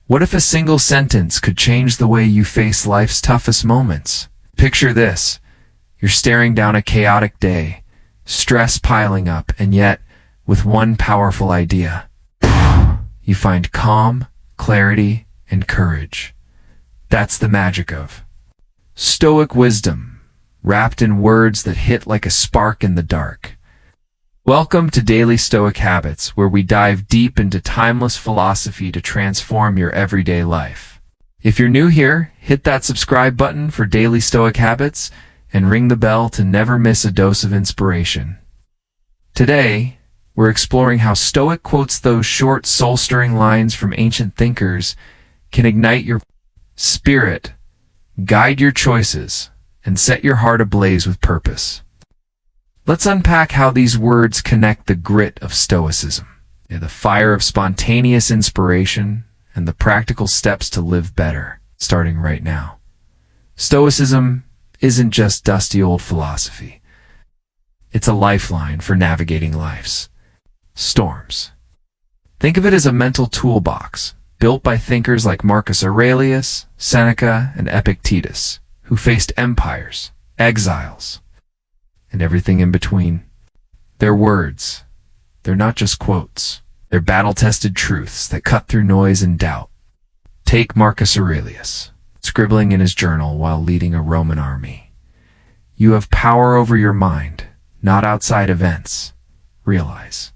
What if a single sentence could change the way you face life's toughest moments? Picture this. You're staring down a chaotic day, stress piling up, and yet, with one powerful idea, you find calm, clarity, and courage. That's the magic of Stoic wisdom, wrapped in words that hit like a spark in the dark. Welcome to Daily Stoic Habits, where we dive deep into timeless philosophy to transform your everyday life. If you're new here, hit that subscribe button for Daily Stoic Habits and ring the bell to never miss a dose of inspiration. Today, we're exploring how Stoic quotes, those short, soul-stirring lines from ancient thinkers, can ignite your spirit, guide your choices, and set your heart ablaze with purpose. Let's unpack how these words connect the grit of Stoicism, the fire of spontaneous inspiration, and the practical steps to live better, starting right now. Stoicism isn't just dusty old philosophy. It's a lifeline for navigating life's storms. Think of it as a mental toolbox built by thinkers like Marcus Aurelius, Seneca, and Epictetus, who faced empires, exiles, and everything in between. Their words, they're not just quotes. They're battle-tested truths that cut through noise and doubt. Take Marcus Aurelius, scribbling in his journal while leading a Roman army. You have power over your mind, not outside events. Realize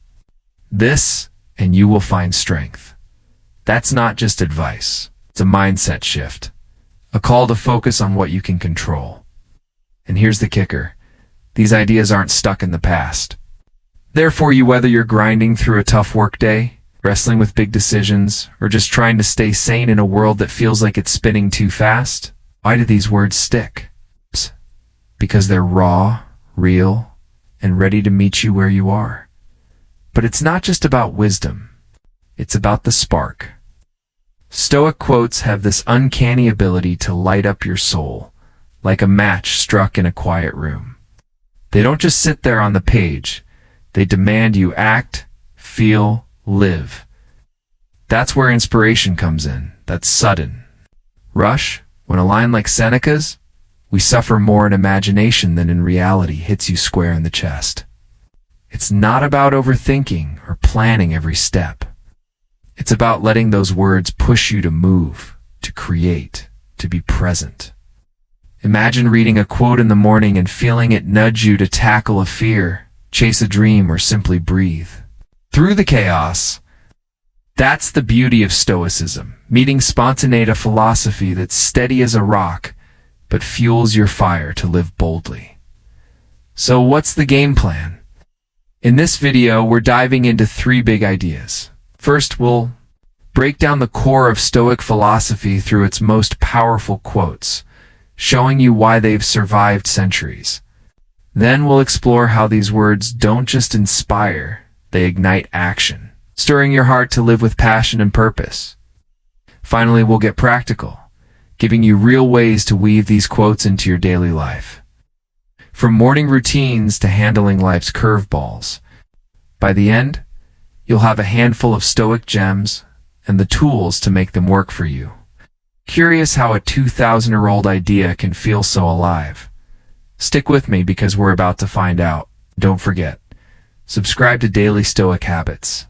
this, and you will find strength. That's not just advice. It's a mindset shift, a call to focus on what you can control. And here's the kicker. These ideas aren't stuck in the past. Therefore, whether you're grinding through a tough workday, wrestling with big decisions, or just trying to stay sane in a world that feels like it's spinning too fast, why do these words stick? Because they're raw, real, and ready to meet you where you are. But it's not just about wisdom. It's about the spark. Stoic quotes have this uncanny ability to light up your soul, like a match struck in a quiet room. They don't just sit there on the page. They demand you act, feel, live. That's where inspiration comes in. That's sudden. Rush, when a line like Seneca's, "We suffer more in imagination than in reality," hits you square in the chest. It's not about overthinking or planning every step. It's about letting those words push you to move, to create, to be present. Imagine reading a quote in the morning and feeling it nudge you to tackle a fear, chase a dream, or simply breathe through the chaos. That's the beauty of Stoicism, meeting spontaneity, philosophy that's steady as a rock, but fuels your fire to live boldly. So what's the game plan? In this video, we're diving into 3 big ideas. First, we'll break down the core of Stoic philosophy through its most powerful quotes, showing you why they've survived centuries. Then we'll explore how these words don't just inspire, they ignite action, stirring your heart to live with passion and purpose. Finally, we'll get practical, giving you real ways to weave these quotes into your daily life. From morning routines to handling life's curveballs. By the end, you'll have a handful of Stoic gems and the tools to make them work for you. Curious how a 2,000-year-old idea can feel so alive? Stick with me because we're about to find out. Don't forget, subscribe to Daily Stoic Habits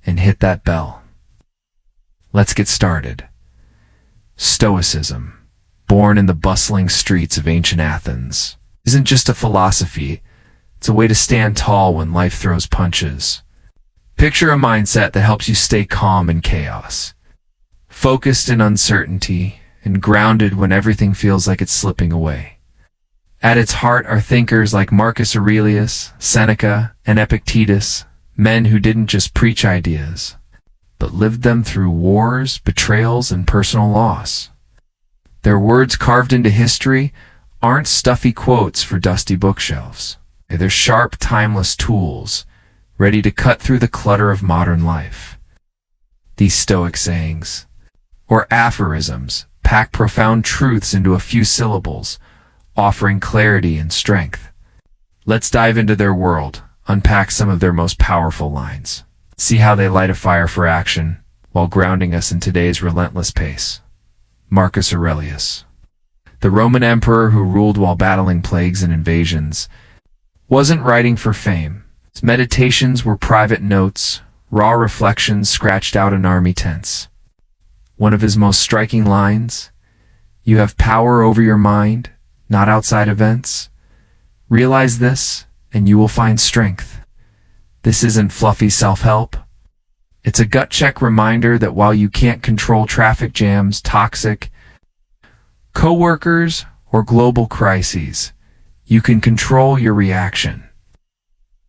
and hit that bell. Let's get started. Stoicism, born in the bustling streets of ancient Athens, isn't just a philosophy. It's a way to stand tall when life throws punches. Picture a mindset that helps you stay calm in chaos, focused in uncertainty, and grounded when everything feels like it's slipping away. At its heart are thinkers like Marcus Aurelius, Seneca, and Epictetus, men who didn't just preach ideas, but lived them through wars, betrayals, and personal loss. Their words carved into history aren't stuffy quotes for dusty bookshelves. They're sharp, timeless tools, ready to cut through the clutter of modern life. These Stoic sayings, or aphorisms, pack profound truths into a few syllables, offering clarity and strength. Let's dive into their world, unpack some of their most powerful lines, see how they light a fire for action, while grounding us in today's relentless pace. Marcus Aurelius, the Roman emperor who ruled while battling plagues and invasions, wasn't writing for fame. His meditations were private notes, raw reflections scratched out in army tents. One of his most striking lines, "You have power over your mind, not outside events. Realize this, and you will find strength." This isn't fluffy self-help. It's a gut-check reminder that while you can't control traffic jams, toxic coworkers, or global crises, you can control your reaction.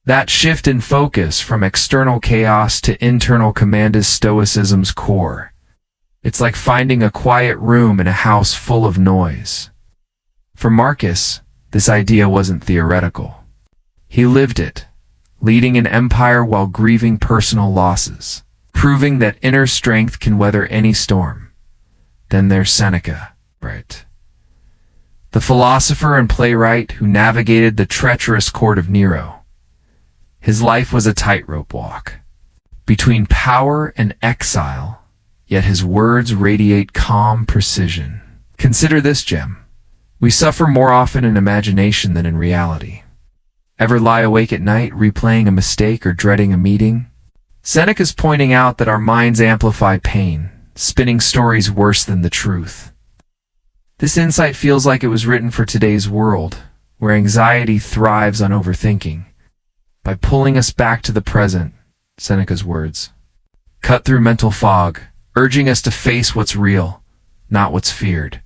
That shift in focus from external chaos to internal command is Stoicism's core. It's like finding a quiet room in a house full of noise. For Marcus, this idea wasn't theoretical. He lived it, leading an empire while grieving personal losses, proving that inner strength can weather any storm. Then there's Seneca, right? The philosopher and playwright who navigated the treacherous court of Nero. His life was a tightrope walk between power and exile, yet his words radiate calm precision. Consider this gem. We suffer more often in imagination than in reality. Ever lie awake at night replaying a mistake or dreading a meeting? Seneca's pointing out that our minds amplify pain, spinning stories worse than the truth. This insight feels like it was written for today's world, where anxiety thrives on overthinking. By pulling us back to the present, Seneca's words cut through mental fog, urging us to face what's real, not what's feared.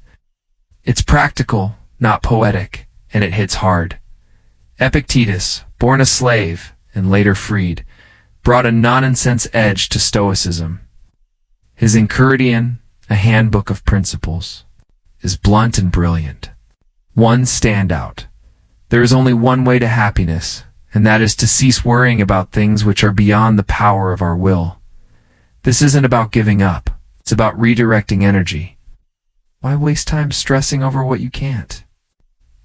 It's practical, not poetic, and it hits hard. Epictetus, born a slave and later freed, brought a nonsense edge to Stoicism. His Enchiridion, a handbook of principles, is blunt and brilliant. One standout. There is only one way to happiness, and that is to cease worrying about things which are beyond the power of our will. This isn't about giving up. It's about redirecting energy. Why waste time stressing over what you can't?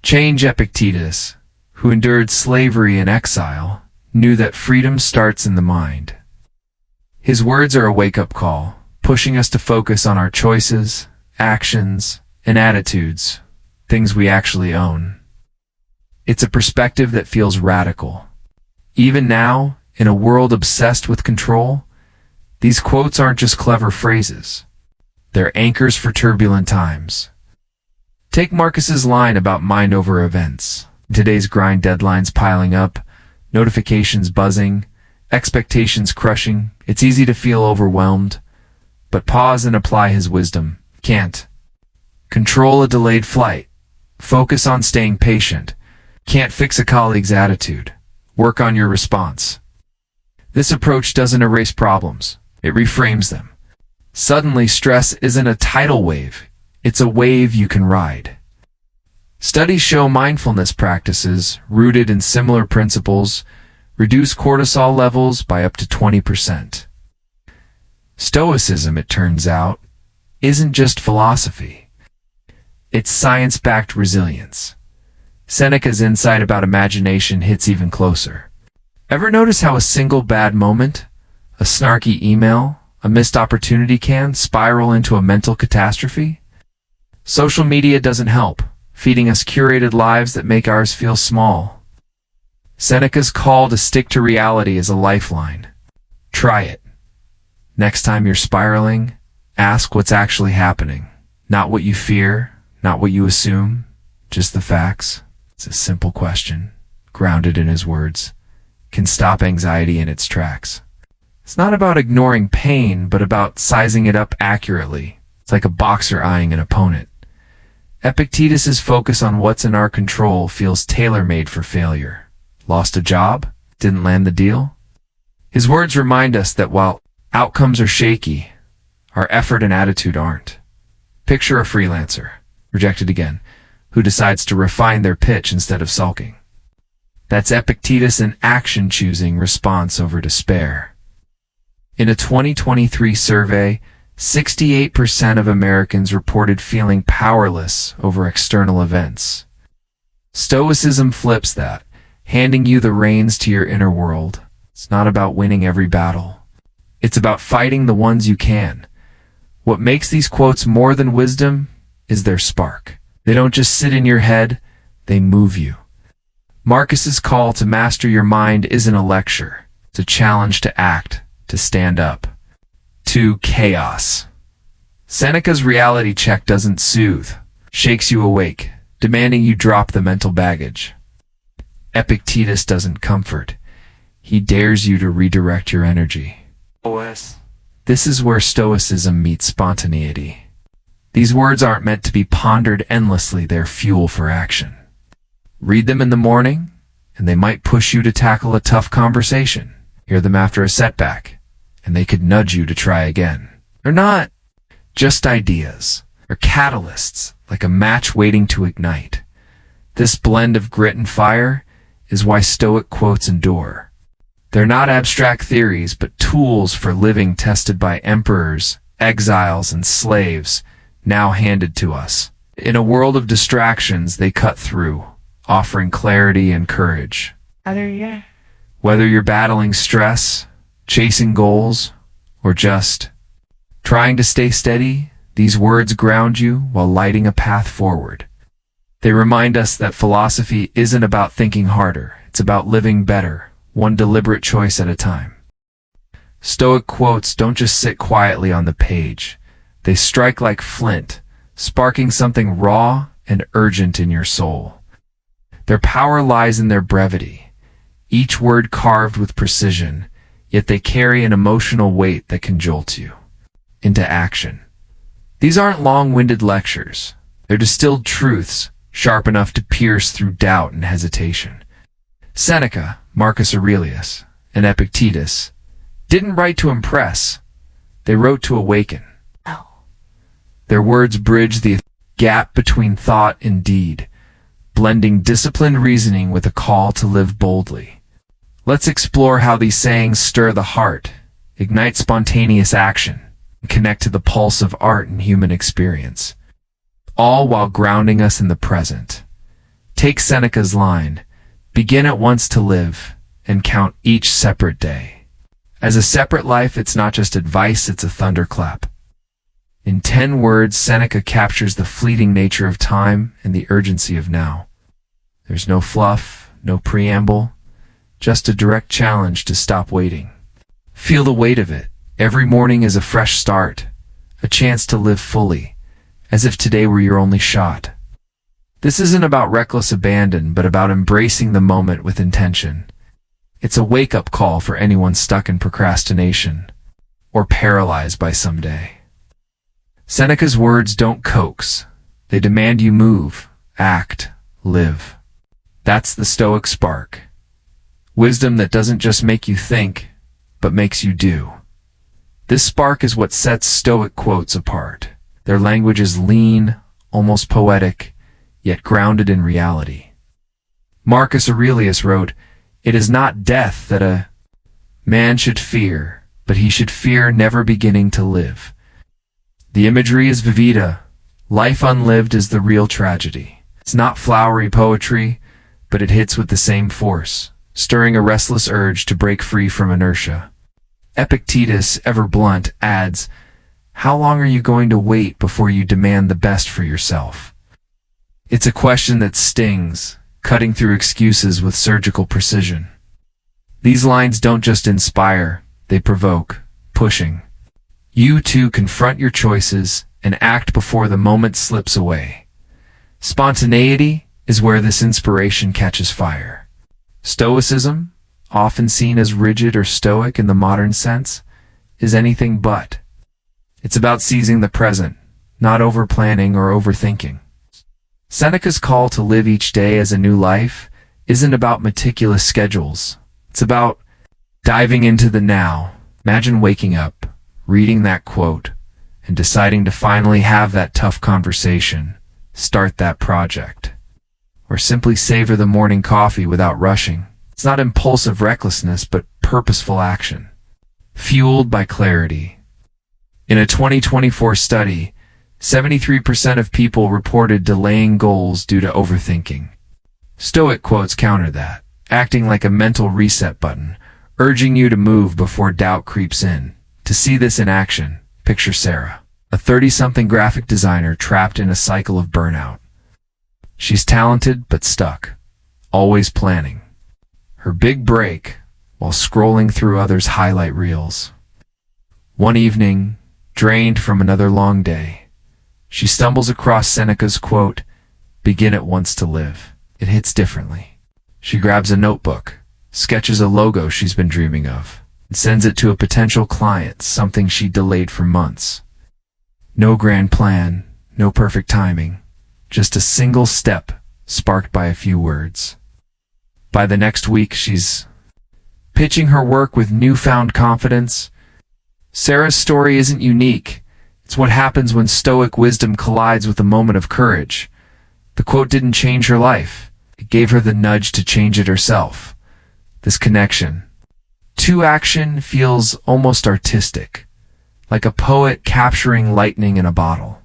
Change. Epictetus, who endured slavery and exile, knew that freedom starts in the mind. His words are a wake-up call, pushing us to focus on our choices, actions, and attitudes, things we actually own. It's a perspective that feels radical. Even now, in a world obsessed with control, these quotes aren't just clever phrases. They're anchors for turbulent times. Take Marcus's line about mind over events. Today's grind, deadlines piling up, notifications buzzing, expectations crushing. It's easy to feel overwhelmed, but pause and apply his wisdom. Can't control a delayed flight. Focus on staying patient. Can't fix a colleague's attitude. Work on your response. This approach doesn't erase problems. It reframes them. Suddenly, stress isn't a tidal wave. It's a wave you can ride. Studies show mindfulness practices, rooted in similar principles, reduce cortisol levels by up to 20%. Stoicism, it turns out, isn't just philosophy. It's science-backed resilience. Seneca's insight about imagination hits even closer. Ever notice how a single bad moment, a snarky email, a missed opportunity can spiral into a mental catastrophe? Social media doesn't help, feeding us curated lives that make ours feel small. Seneca's call to stick to reality is a lifeline. Try it. Next time you're spiraling, ask what's actually happening. Not what you fear, not what you assume, just the facts. It's a simple question, grounded in his words, can stop anxiety in its tracks. It's not about ignoring pain, but about sizing it up accurately. It's like a boxer eyeing an opponent. Epictetus's focus on what's in our control feels tailor-made for failure. Lost a job? Didn't land the deal? His words remind us that while outcomes are shaky, our effort and attitude aren't. Picture a freelancer, rejected again, who decides to refine their pitch instead of sulking. That's Epictetus in action, choosing response over despair. In a 2023 survey, 68% of Americans reported feeling powerless over external events. Stoicism flips that, handing you the reins to your inner world. It's not about winning every battle. It's about fighting the ones you can. What makes these quotes more than wisdom is their spark. They don't just sit in your head, they move you. Marcus's call to master your mind isn't a lecture. It's a challenge to act, to stand up. 2. Chaos. Seneca's reality check doesn't soothe, shakes you awake, demanding you drop the mental baggage. Epictetus doesn't comfort. He dares you to redirect your energy. This is where Stoicism meets spontaneity. These words aren't meant to be pondered endlessly, they're fuel for action. Read them in the morning, and they might push you to tackle a tough conversation. Hear them after a setback, and they could nudge you to try again. They're not just ideas. They're catalysts, like a match waiting to ignite. This blend of grit and fire is why Stoic quotes endure. They're not abstract theories, but tools for living tested by emperors, exiles, and slaves, now handed to us. In a world of distractions, they cut through, offering clarity and courage. Whether you're battling stress, chasing goals, or just trying to stay steady, these words ground you while lighting a path forward. They remind us that philosophy isn't about thinking harder, it's about living better, one deliberate choice at a time. Stoic quotes don't just sit quietly on the page. They strike like flint, sparking something raw and urgent in your soul. Their power lies in their brevity, each word carved with precision, yet they carry an emotional weight that can jolt you into action. These aren't long-winded lectures. They're distilled truths, sharp enough to pierce through doubt and hesitation. Seneca, Marcus Aurelius, and Epictetus didn't write to impress. They wrote to awaken. Their words bridge the gap between thought and deed, blending disciplined reasoning with a call to live boldly. Let's explore how these sayings stir the heart, ignite spontaneous action, and connect to the pulse of art and human experience, all while grounding us in the present. Take Seneca's line, "Begin at once to live, and count each separate day." As a separate life, it's not just advice, it's a thunderclap. In 10 words, Seneca captures the fleeting nature of time and the urgency of now. There's no fluff, no preamble, just a direct challenge to stop waiting. Feel the weight of it. Every morning is a fresh start, a chance to live fully, as if today were your only shot. This isn't about reckless abandon, but about embracing the moment with intention. It's a wake-up call for anyone stuck in procrastination or paralyzed by someday. Seneca's words don't coax. They demand you move, act, live. That's the Stoic spark. Wisdom that doesn't just make you think, but makes you do. This spark is what sets Stoic quotes apart. Their language is lean, almost poetic, yet grounded in reality. Marcus Aurelius wrote, "It is not death that a man should fear, but he should fear never beginning to live." The imagery is vivida. Life unlived is the real tragedy. It's not flowery poetry, but it hits with the same force, stirring a restless urge to break free from inertia. Epictetus, ever blunt, adds, "How long are you going to wait before you demand the best for yourself?" It's a question that stings, cutting through excuses with surgical precision. These lines don't just inspire, they provoke, pushing you to confront your choices and act before the moment slips away. Spontaneity is where this inspiration catches fire. Stoicism, often seen as rigid or stoic in the modern sense, is anything but. It's about seizing the present, not over-planning or overthinking. Seneca's call to live each day as a new life isn't about meticulous schedules. It's about diving into the now. Imagine waking up, reading that quote, and deciding to finally have that tough conversation, start that project, or simply savor the morning coffee without rushing. It's not impulsive recklessness, but purposeful action, fueled by clarity. In a 2024 study, 73% of people reported delaying goals due to overthinking. Stoic quotes counter that, acting like a mental reset button, urging you to move before doubt creeps in. To see this in action, picture Sarah, a 30-something graphic designer trapped in a cycle of burnout. She's talented but stuck, always planning. Her big break, while scrolling through others' highlight reels. One evening, drained from another long day, she stumbles across Seneca's quote, "Begin at once to live." It hits differently. She grabs a notebook, sketches a logo she's been dreaming of, and sends it to a potential client, something she delayed for months. No grand plan, no perfect timing, just a single step sparked by a few words. By the next week, she's pitching her work with newfound confidence. Sarah's story isn't unique. It's what happens when Stoic wisdom collides with a moment of courage. The quote didn't change her life. It gave her the nudge to change it herself. This connection to action feels almost artistic, like a poet capturing lightning in a bottle.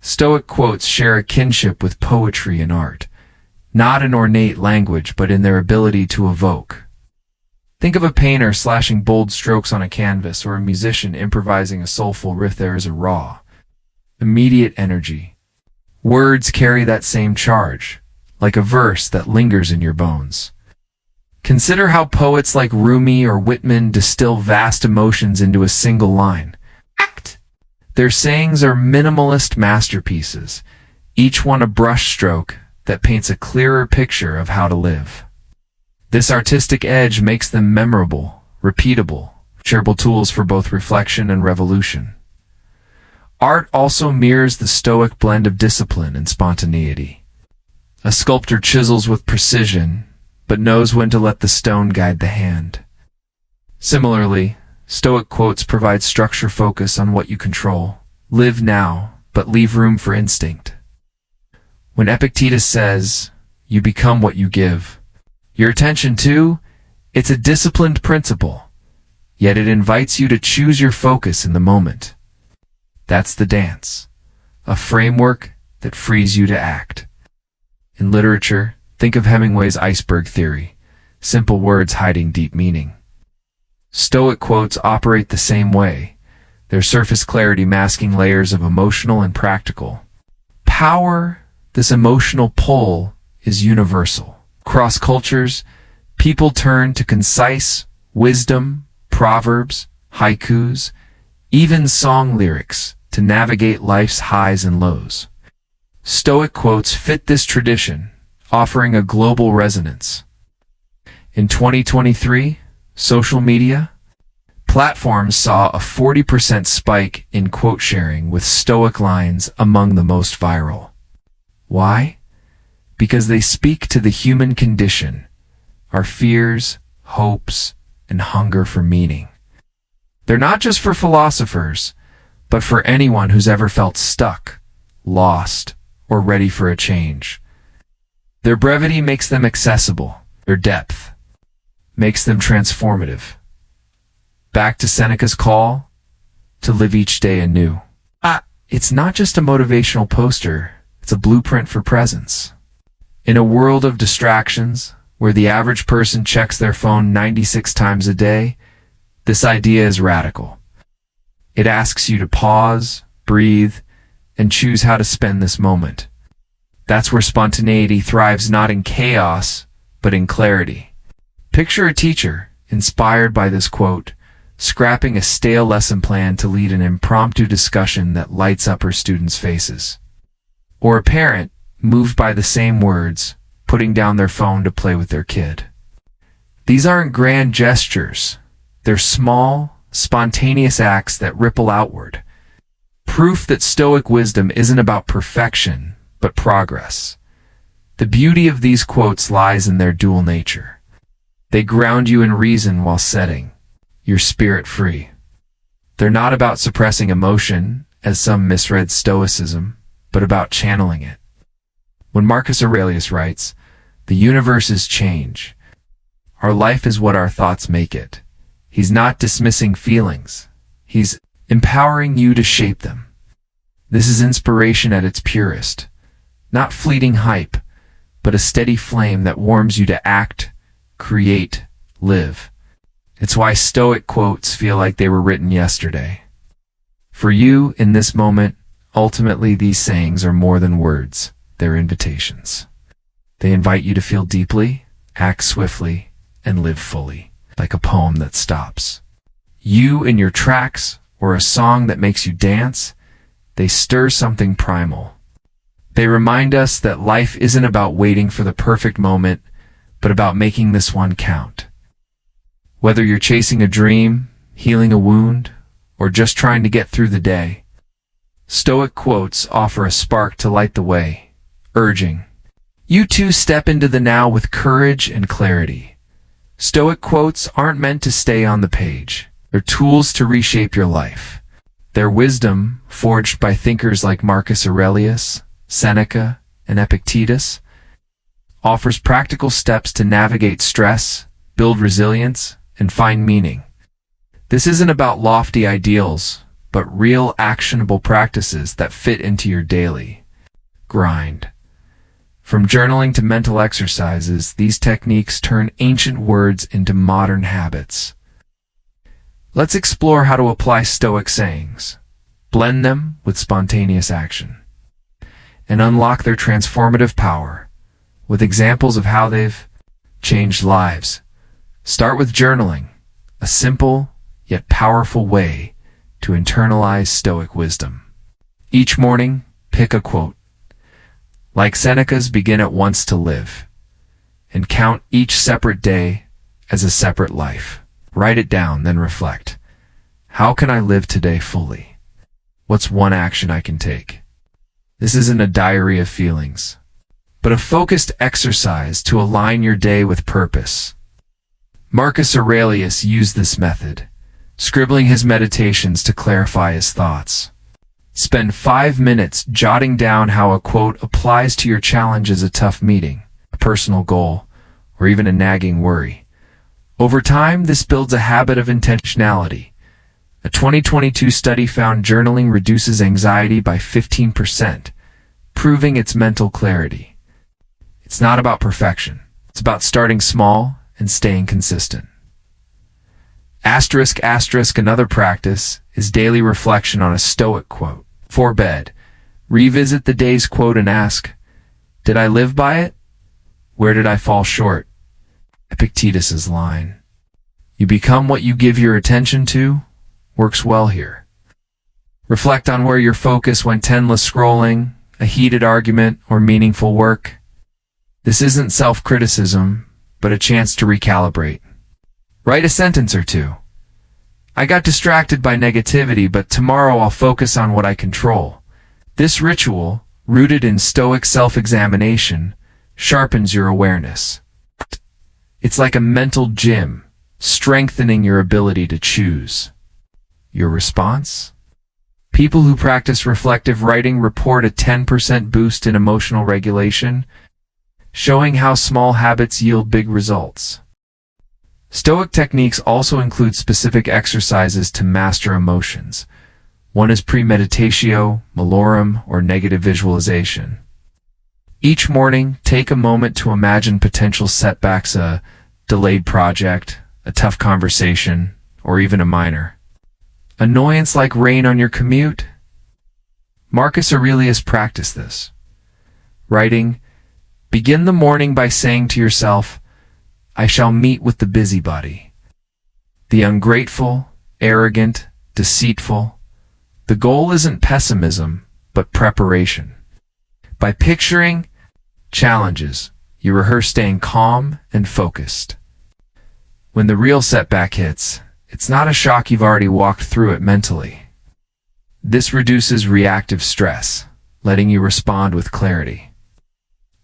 Stoic quotes share a kinship with poetry and art, not in ornate language, but in their ability to evoke. Think of a painter slashing bold strokes on a canvas, or a musician improvising a soulful riff. There is a raw, immediate energy. Words carry that same charge, like a verse that lingers in your bones. Consider how poets like Rumi or Whitman distill vast emotions into a single line. Act. Their sayings are minimalist masterpieces, each one a brushstroke that paints a clearer picture of how to live. This artistic edge makes them memorable, repeatable, shareable tools for both reflection and revolution. Art also mirrors the Stoic blend of discipline and spontaneity. A sculptor chisels with precision, but knows when to let the stone guide the hand. Similarly, Stoic quotes provide structure, focus on what you control. Live now, but leave room for instinct. When Epictetus says, "You become what you give," your attention to, it's a disciplined principle, yet it invites you to choose your focus in the moment. That's the dance, a framework that frees you to act. In literature, think of Hemingway's iceberg theory, simple words hiding deep meaning. Stoic quotes operate the same way, their surface clarity masking layers of emotional and practical power. This emotional pull is universal. Across cultures, people turn to concise wisdom, proverbs, haikus, even song lyrics to navigate life's highs and lows. Stoic quotes fit this tradition, offering a global resonance. In 2023, social media platforms saw a 40% spike in quote sharing, with Stoic lines among the most viral. Why? Because they speak to the human condition, our fears, hopes, and hunger for meaning. They're not just for philosophers, but for anyone who's ever felt stuck, lost, or ready for a change. Their brevity makes them accessible. Their depth makes them transformative. Back to Seneca's call to live each day anew. It's not just a motivational poster, it's a blueprint for presence. In a world of distractions, where the average person checks their phone 96 times a day, this idea is radical. It asks you to pause, breathe, and choose how to spend this moment. That's where spontaneity thrives, not in chaos, but in clarity. Picture a teacher, inspired by this quote, scrapping a stale lesson plan to lead an impromptu discussion that lights up her students' faces. Or a parent, moved by the same words, putting down their phone to play with their kid. These aren't grand gestures. They're small, spontaneous acts that ripple outward. Proof that Stoic wisdom isn't about perfection, but progress. The beauty of these quotes lies in their dual nature. They ground you in reason while setting your spirit free. They're not about suppressing emotion, as some misread Stoicism, but about channeling it. When Marcus Aurelius writes, "The universe is change. Our life is what our thoughts make it," he's not dismissing feelings. He's empowering you to shape them. This is inspiration at its purest. Not fleeting hype, but a steady flame that warms you to act, create, live. It's why Stoic quotes feel like they were written yesterday. For you, in this moment, ultimately these sayings are more than words. They're invitations. They invite you to feel deeply, act swiftly, and live fully, like a poem that stops. You in your tracks, or a song that makes you dance, they stir something primal. They remind us that life isn't about waiting for the perfect moment, but about making this one count. Whether you're chasing a dream, healing a wound, or just trying to get through the day, Stoic quotes offer a spark to light the way, urging you to step into the now with courage and clarity. Stoic quotes aren't meant to stay on the page. They're tools to reshape your life. Their wisdom, forged by thinkers like Marcus Aurelius, Seneca, and Epictetus, offers practical steps to navigate stress, build resilience, and find meaning. This isn't about lofty ideals, but real actionable practices that fit into your daily grind. From journaling to mental exercises, these techniques turn ancient words into modern habits. Let's explore how to apply Stoic sayings, blend them with spontaneous action, and unlock their transformative power with examples of how they've changed lives. Start with journaling, a simple yet powerful way to internalize Stoic wisdom. Each morning, pick a quote. Like Seneca's begin at once to live, and count each separate day as a separate life. Write it down, then reflect. How can I live today fully? What's one action I can take? This isn't a diary of feelings, but a focused exercise to align your day with purpose. Marcus Aurelius used this method, scribbling his meditations to clarify his thoughts. Spend 5 minutes jotting down how a quote applies to your challenge as a tough meeting, a personal goal, or even a nagging worry. Over time, this builds a habit of intentionality. A 2022 study found journaling reduces anxiety by 15%, proving its mental clarity. It's not about perfection. It's about starting small and staying consistent. Another practice is daily reflection on a Stoic quote. For bed, revisit the day's quote and ask, did I live by it? Where did I fall short? Epictetus's line, you become what you give your attention to, works well here. Reflect on where your focus went: endless scrolling, a heated argument, or meaningful work. This isn't self-criticism, but a chance to recalibrate. Write a sentence or two. I got distracted by negativity, but tomorrow I'll focus on what I control. This ritual, rooted in Stoic self-examination, sharpens your awareness. It's like a mental gym, strengthening your ability to choose. Your response? People who practice reflective writing report a 10% boost in emotional regulation, showing how small habits yield big results. Stoic techniques also include specific exercises to master emotions. One is premeditatio, malorum, or negative visualization. Each morning, take a moment to imagine potential setbacks: a delayed project, a tough conversation, or even a minor annoyance like rain on your commute. Marcus Aurelius practiced this, writing, begin the morning by saying to yourself, I shall meet with the busybody, the ungrateful, arrogant, deceitful. The goal isn't pessimism, but preparation. By picturing challenges, you rehearse staying calm and focused. When the real setback hits, it's not a shock, you've already walked through it mentally. This reduces reactive stress, letting you respond with clarity.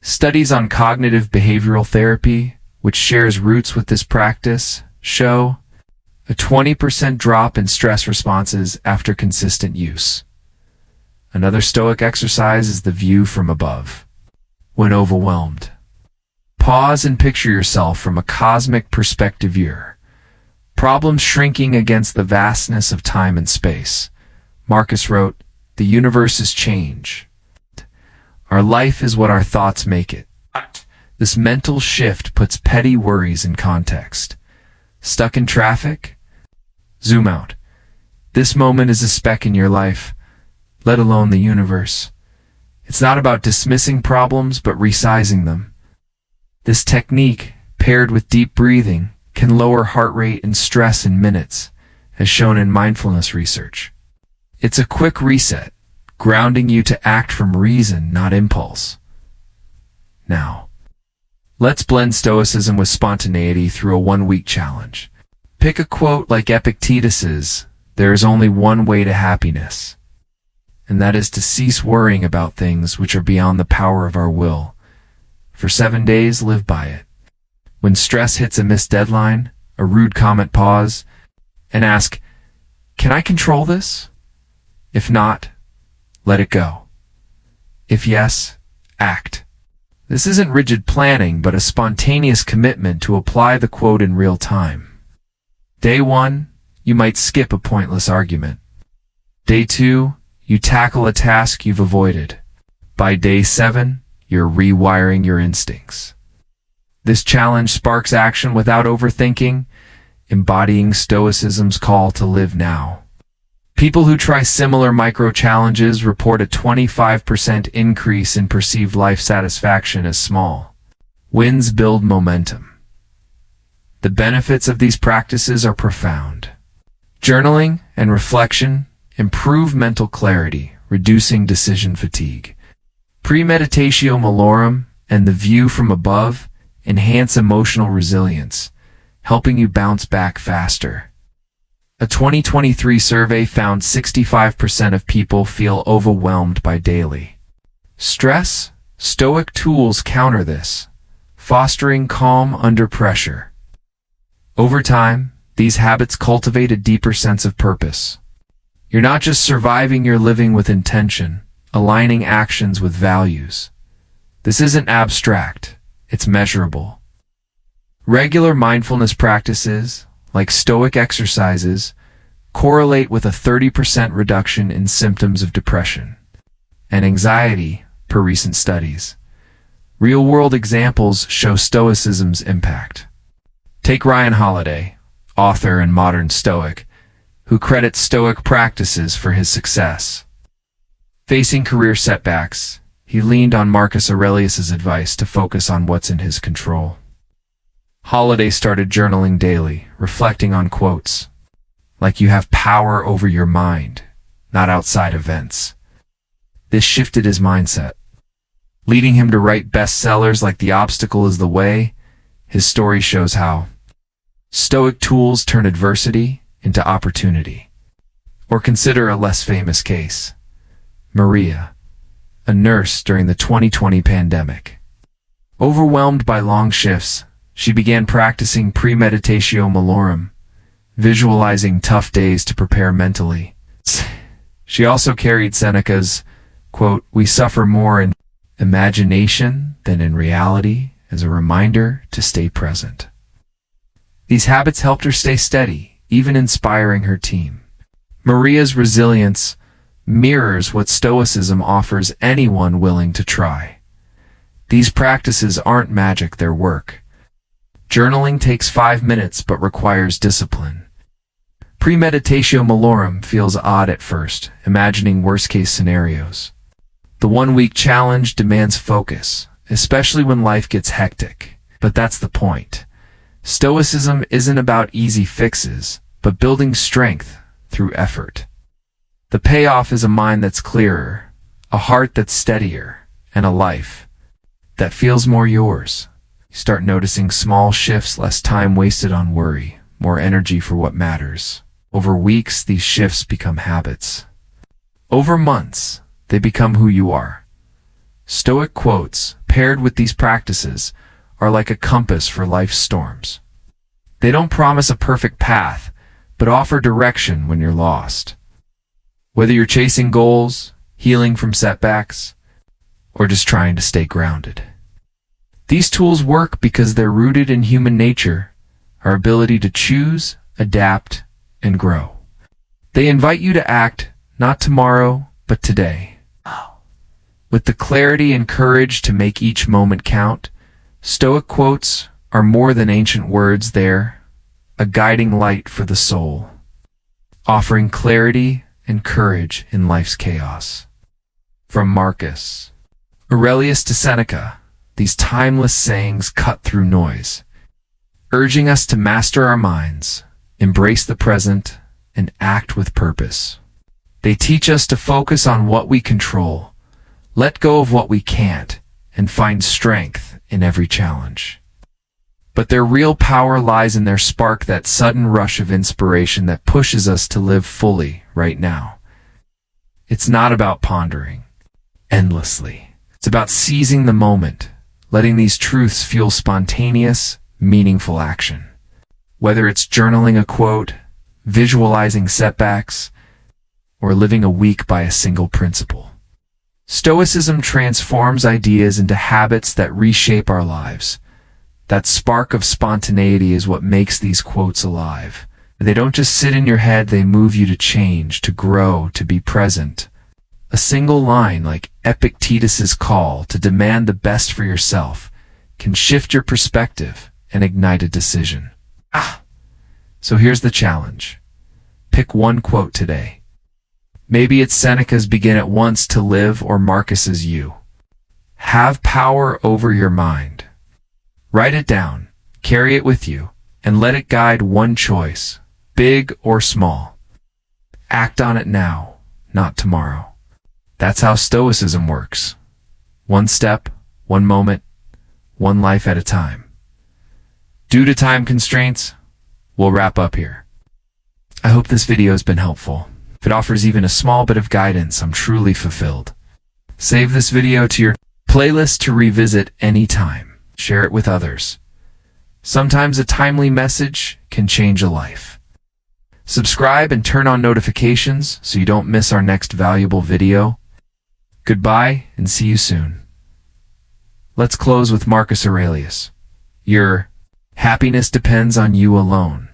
Studies on cognitive behavioral therapy, which shares roots with this practice, show a 20% drop in stress responses after consistent use. Another Stoic exercise is the view from above. When overwhelmed, pause and picture yourself from a cosmic perspective view. Problems shrinking against the vastness of time and space. Marcus wrote, the universe is change. Our life is what our thoughts make it. This mental shift puts petty worries in context. Stuck in traffic? Zoom out. This moment is a speck in your life, let alone the universe. It's not about dismissing problems, but resizing them. This technique, paired with deep breathing, can lower heart rate and stress in minutes, as shown in mindfulness research. It's a quick reset, grounding you to act from reason, not impulse. Now, let's blend Stoicism with spontaneity through a one-week challenge. Pick a quote like Epictetus's, "There is only one way to happiness," and that is to cease worrying about things which are beyond the power of our will. For 7 days, live by it. When stress hits a missed deadline, a rude comment, pause and ask, "Can I control this?" If not, let it go. If yes, act. This isn't rigid planning, but a spontaneous commitment to apply the quote in real time. Day 1, you might skip a pointless argument. Day 2, you tackle a task you've avoided. By day 7, you're rewiring your instincts. This challenge sparks action without overthinking, embodying Stoicism's call to live now. People who try similar micro-challenges report a 25% increase in perceived life satisfaction as small wins build momentum. The benefits of these practices are profound. Journaling and reflection improve mental clarity, reducing decision fatigue. Premeditatio malorum and the view from above enhance emotional resilience, helping you bounce back faster. A 2023 survey found 65% of people feel overwhelmed by daily stress. Stoic tools counter this, fostering calm under pressure. Over time, these habits cultivate a deeper sense of purpose. You're not just surviving, you're living with intention, aligning actions with values. This isn't abstract, it's measurable. Regular mindfulness practices, like Stoic exercises, correlate with a 30% reduction in symptoms of depression and anxiety, per recent studies. Real-world examples show Stoicism's impact. Take Ryan Holiday, author and modern Stoic, who credits Stoic practices for his success. Facing career setbacks, he leaned on Marcus Aurelius' advice to focus on what's in his control. Holiday started journaling daily, reflecting on quotes like "You have power over your mind, not outside events." This shifted his mindset, leading him to write bestsellers like "The Obstacle is the Way." His story shows how Stoic tools turn adversity into opportunity. Or consider a less famous case. Maria, a nurse during the 2020 pandemic. Overwhelmed by long shifts, she began practicing premeditatio malorum, visualizing tough days to prepare mentally. She also carried Seneca's, quote, "We suffer more in imagination than in reality," as a reminder to stay present. These habits helped her stay steady, even inspiring her team. Maria's resilience mirrors what Stoicism offers anyone willing to try. These practices aren't magic, they're work. Journaling takes 5 minutes but requires discipline. Premeditatio malorum feels odd at first, imagining worst-case scenarios. The one-week challenge demands focus, especially when life gets hectic. But that's the point. Stoicism isn't about easy fixes, but building strength through effort. The payoff is a mind that's clearer, a heart that's steadier, and a life that feels more yours. You start noticing small shifts, less time wasted on worry, more energy for what matters. Over weeks, these shifts become habits. Over months, they become who you are. Stoic quotes, paired with these practices, are like a compass for life's storms. They don't promise a perfect path, but offer direction when you're lost. Whether you're chasing goals, healing from setbacks, or just trying to stay grounded. These tools work because they're rooted in human nature, our ability to choose, adapt, and grow. They invite you to act, not tomorrow, but today. With the clarity and courage to make each moment count, Stoic quotes are more than ancient words, they're a guiding light for the soul, offering clarity and courage in life's chaos. From Marcus Aurelius to Seneca, these timeless sayings cut through noise, urging us to master our minds, embrace the present, and act with purpose. They teach us to focus on what we control, let go of what we can't, and find strength in every challenge. But their real power lies in their spark, that sudden rush of inspiration that pushes us to live fully right now. It's not about pondering endlessly. It's about seizing the moment, letting these truths fuel spontaneous, meaningful action. Whether it's journaling a quote, visualizing setbacks, or living a week by a single principle, Stoicism transforms ideas into habits that reshape our lives. That spark of spontaneity is what makes these quotes alive. They don't just sit in your head, they move you to change, to grow, to be present. A single line like Epictetus's call to demand the best for yourself can shift your perspective and ignite a decision. So here's the challenge. Pick one quote today. Maybe it's Seneca's "Begin at once to live," or Marcus's "You have power over your mind." Write it down, carry it with you, and let it guide one choice, big or small. Act on it now, not tomorrow. That's how Stoicism works. One step, one moment, one life at a time. Due to time constraints, we'll wrap up here. I hope this video has been helpful. If it offers even a small bit of guidance, I'm truly fulfilled. Save this video to your playlist to revisit anytime. Share it with others. Sometimes a timely message can change a life. Subscribe and turn on notifications so you don't miss our next valuable video. Goodbye and see you soon. Let's close with Marcus Aurelius. Your happiness depends on you alone.